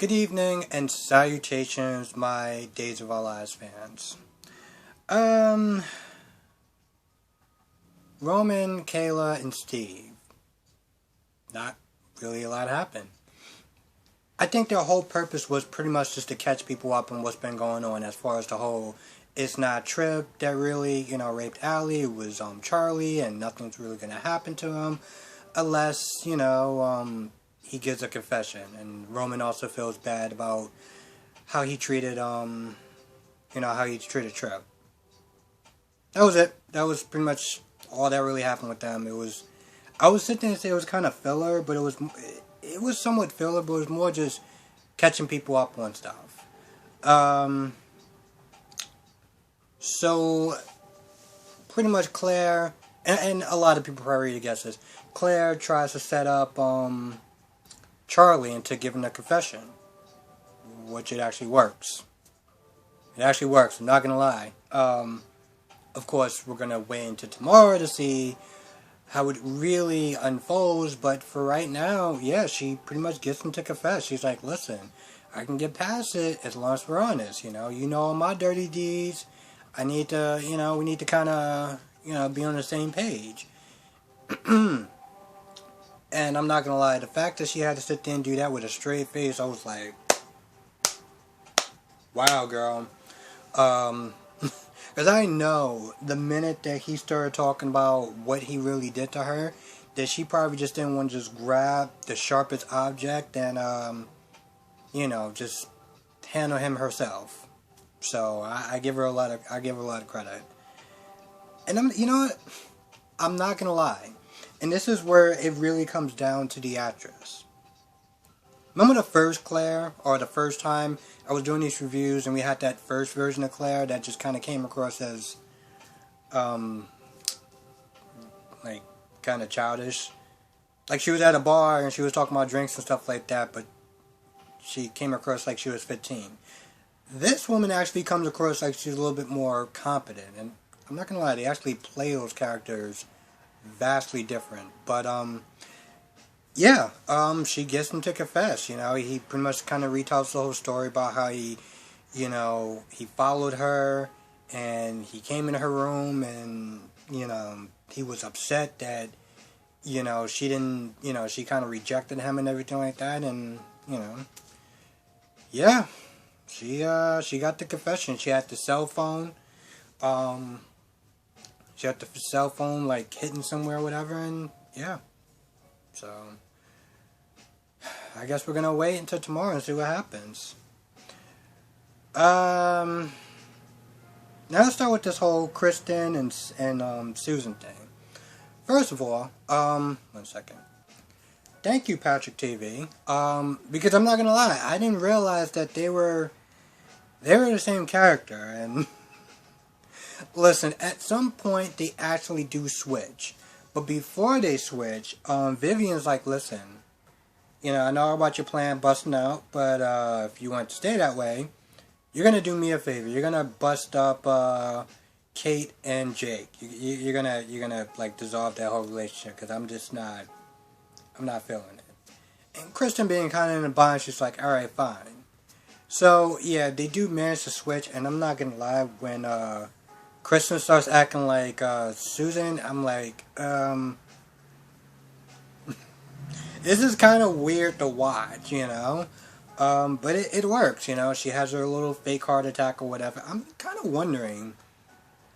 Good evening and salutations, my Days of Our Lives fans. Um, Roman, Kayla, and Steve. Not really a lot happened. I think their whole purpose was pretty much just to catch people up on what's been going on as far as the whole it's not Trip that really, raped Allie. It was Charlie, and nothing's really gonna happen to him unless, he gives a confession. And Roman also feels bad about how he treated how he treated Trip. That was it. That was pretty much all that really happened with them. I was sitting there and say it was kind of filler, but it was somewhat filler, but it was more just catching people up on stuff. So pretty much Claire and a lot of people probably guess this. Claire tries to set up Charlie into giving a confession, which it actually works. It actually works. I'm not gonna lie. Of course, we're gonna wait until tomorrow to see how it really unfolds. But for right now, yeah, she pretty much gets him to confess. She's like, "Listen, I can get past it as long as we're honest. You know all my dirty deeds. I need to, we need to kind of, be on the same page." And I'm not gonna lie, the fact that she had to sit there and do that with a straight face, I was like, "Wow, girl." Because I know the minute that he started talking about what he really did to her, that she probably just didn't want to just grab the sharpest object and, just handle him herself. So I give her a lot of credit. And I'm not gonna lie, and this is where it really comes down to the actress. Remember the first Claire, or the first time I was doing these reviews and we had that first version of Claire that just kind of came across as, kind of childish. Like, she was at a bar and she was talking about drinks and stuff like that, but she came across like she was 15. This woman actually comes across like she's a little bit more competent, and I'm not gonna lie, they actually play those characters vastly different. But, she gets him to confess. He pretty much kind of retells the whole story about how he followed her and he came into her room and, he was upset that, she didn't, she kind of rejected him and everything like that. And, yeah, she got the confession. She had the cell phone. She had the cell phone, like, hidden somewhere or whatever, and, yeah. So, I guess we're gonna wait until tomorrow and see what happens. Now let's start with this whole Kristen and Susan thing. First of all, 1 second. Thank you, Patrick TV. Because I'm not gonna lie, I didn't realize that they were the same character. And listen, at some point they actually do switch, but before they switch, Vivian's like, "Listen, I know about your plan busting out, but if you want to stay that way, you're gonna do me a favor. You're gonna bust up Kate and Jake. You're gonna like dissolve that whole relationship because I'm not feeling it." And Kristen, being kind of in a bind, she's like, "All right, fine." So yeah, they do manage to switch, and I'm not gonna lie, when Kristen starts acting like Susan, I'm like, this is kind of weird to watch, but it works, She has her little fake heart attack or whatever. I'm kind of wondering,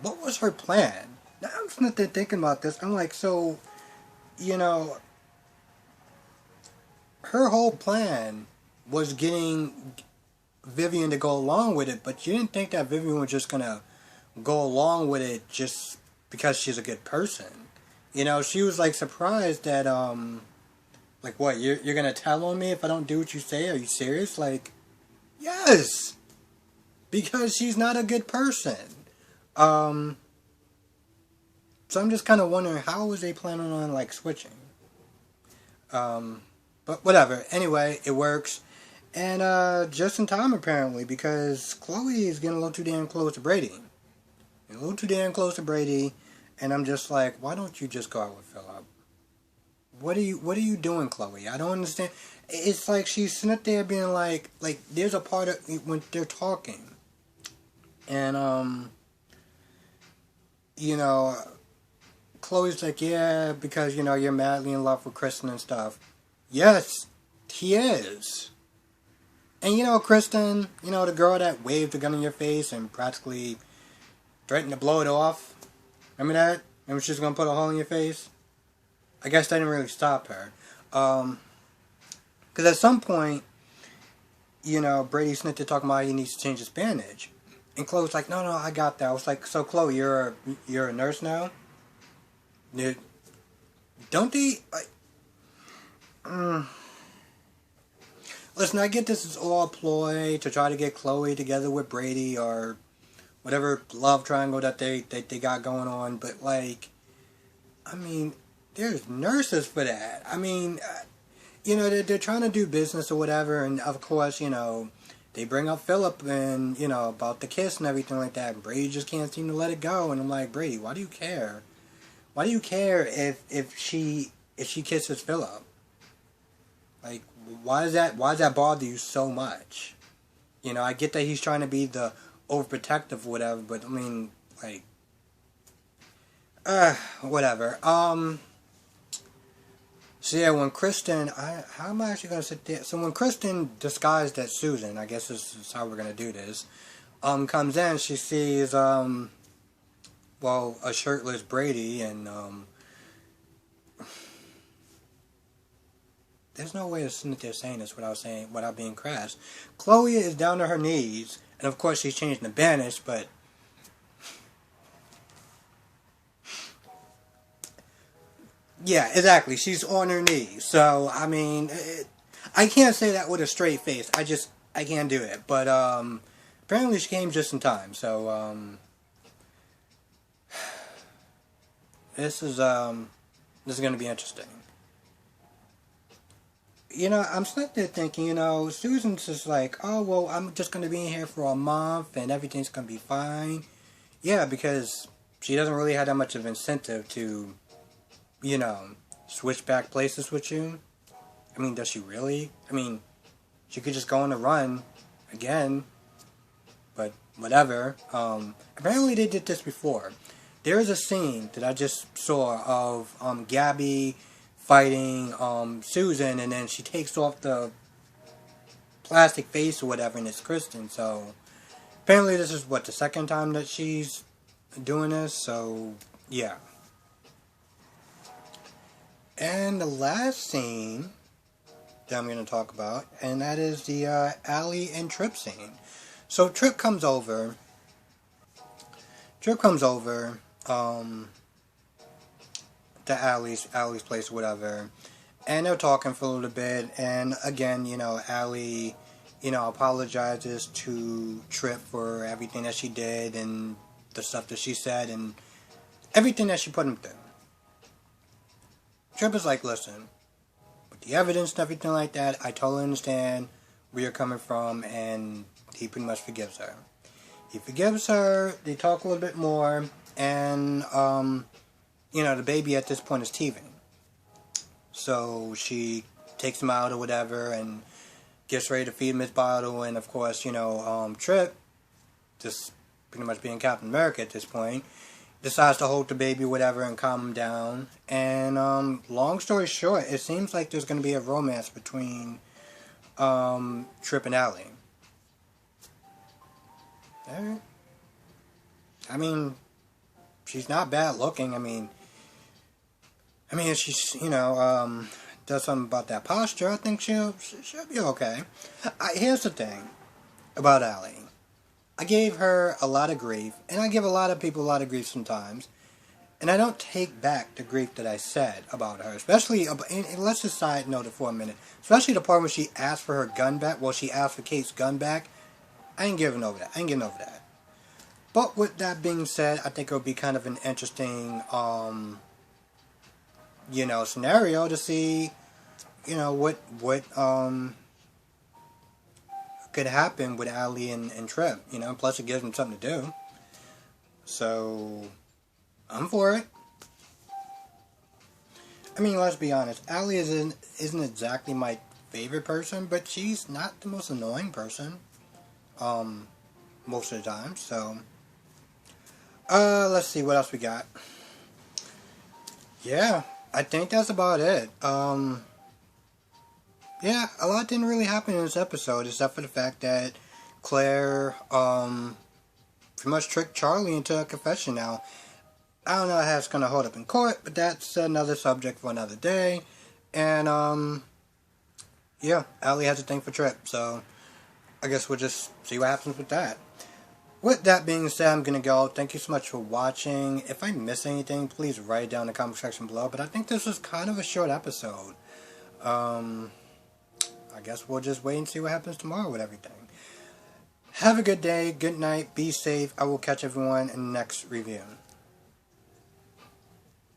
what was her plan? Now I'm sitting there thinking about this. I'm like, so, her whole plan was getting Vivian to go along with it, but you didn't think that Vivian was just gonna go along with it just because she's a good person. She was like surprised that like, what, you're gonna tell on me if I don't do what you say? Are you serious? Like, yes, because she's not a good person. So I'm just kind of wondering, how was they planning on like switching? But whatever. Anyway, it works, and just in time apparently, because Chloe is getting a little too damn close to Brady. And I'm just like, why don't you just go out with Philip? what are you doing, Chloe? I don't understand. It's like she's sitting up there being like there's a part of when they're talking, and you know, Chloe's like, yeah, because you know you're madly in love with Kristen and stuff. Yes, he is. And you know, Kristen, you know, the girl that waved the gun in your face and practically threatened to blow it off. Remember that? Remember she was gonna put a hole in your face? I guess that didn't really stop her. Because at some point, you know, Brady Smith is talking about he needs to change his bandage. And Chloe's like, no, I got that. I was like, so Chloe, you're a nurse now? Don't they... Listen, I get this is all a ploy to try to get Chloe together with Brady or whatever love triangle that they got going on. But, like, I mean, there's nurses for that. I mean, you know, they're trying to do business or whatever. And, of course, you know, they bring up Philip and, you know, about the kiss and everything like that. And Brady just can't seem to let it go. And I'm like, Brady, why do you care? Why do you care if she kisses Philip? Like, why does that bother you so much? You know, I get that he's trying to be the overprotective or whatever, but I mean, like, whatever. So yeah, when Kristen, how am I actually gonna sit there? So when Kristen disguised as Susan, I guess this is how we're gonna do this. Comes in, she sees well, a shirtless Brady and there's no way to sit there saying this without being crass. Chloe is down to her knees, and of course she's changing the bandage, but yeah, exactly. She's on her knees. So I mean, I can't say that with a straight face. I can't do it. But apparently she came just in time. So this is going to be interesting. You know, I'm sitting there thinking, you know, Susan's just like, oh, well, I'm just going to be in here for a month and everything's going to be fine. Yeah, because she doesn't really have that much of incentive to, you know, switch back places with you. I mean, does she really? I mean, she could just go on a run again, but whatever. Apparently they did this before. There is a scene that I just saw of Gabby fighting Susan, and then she takes off the plastic face or whatever, and it's Kristen. So apparently this is what, the second time that she's doing this. So yeah. And the last scene that I'm going to talk about, and that is the Allie and Trip scene. So Trip comes over to Allie's place, whatever, and they're talking for a little bit, and again, you know, Allie, you know, apologizes to Trip for everything that she did, and the stuff that she said, and everything that she put him through. Trip is like, listen, with the evidence and everything like that, I totally understand where you're coming from, and he pretty much forgives her. He forgives her, they talk a little bit more, and, you know, the baby at this point is teething. So she takes him out or whatever and gets ready to feed him his bottle. And of course, you know, Trip, just pretty much being Captain America at this point, decides to hold the baby, whatever, and calm him down. And long story short, it seems like there's going to be a romance between Trip and Allie. Alright. I mean, she's not bad looking. I mean, if she's, you know, does something about that posture, I think she'll be okay. Here's the thing about Allie. I gave her a lot of grief, and I give a lot of people a lot of grief sometimes, and I don't take back the grief that I said about her, especially, and let's just side note it for a minute, especially the part when she asked for her gun back, well, she asked for Kate's gun back. I ain't getting over that. But with that being said, I think it would be kind of an interesting, you know, scenario to see, you know, what could happen with Allie and Trip, you know, plus it gives them something to do. So, I'm for it. I mean, let's be honest. Allie isn't exactly my favorite person, but she's not the most annoying person. Most of the time. So, let's see what else we got. Yeah, I think that's about it. Yeah, a lot didn't really happen in this episode, except for the fact that Claire, pretty much tricked Charlie into a confession. Now, I don't know how it's gonna hold up in court, but that's another subject for another day. And, yeah, Allie has a thing for Trip, so I guess we'll just see what happens with that. With that being said, I'm gonna go. Thank you so much for watching. If I miss anything, please write it down in the comment section below. But I think this was kind of a short episode. I guess we'll just wait and see what happens tomorrow with everything. Have a good day, good night, be safe. I will catch everyone in the next review.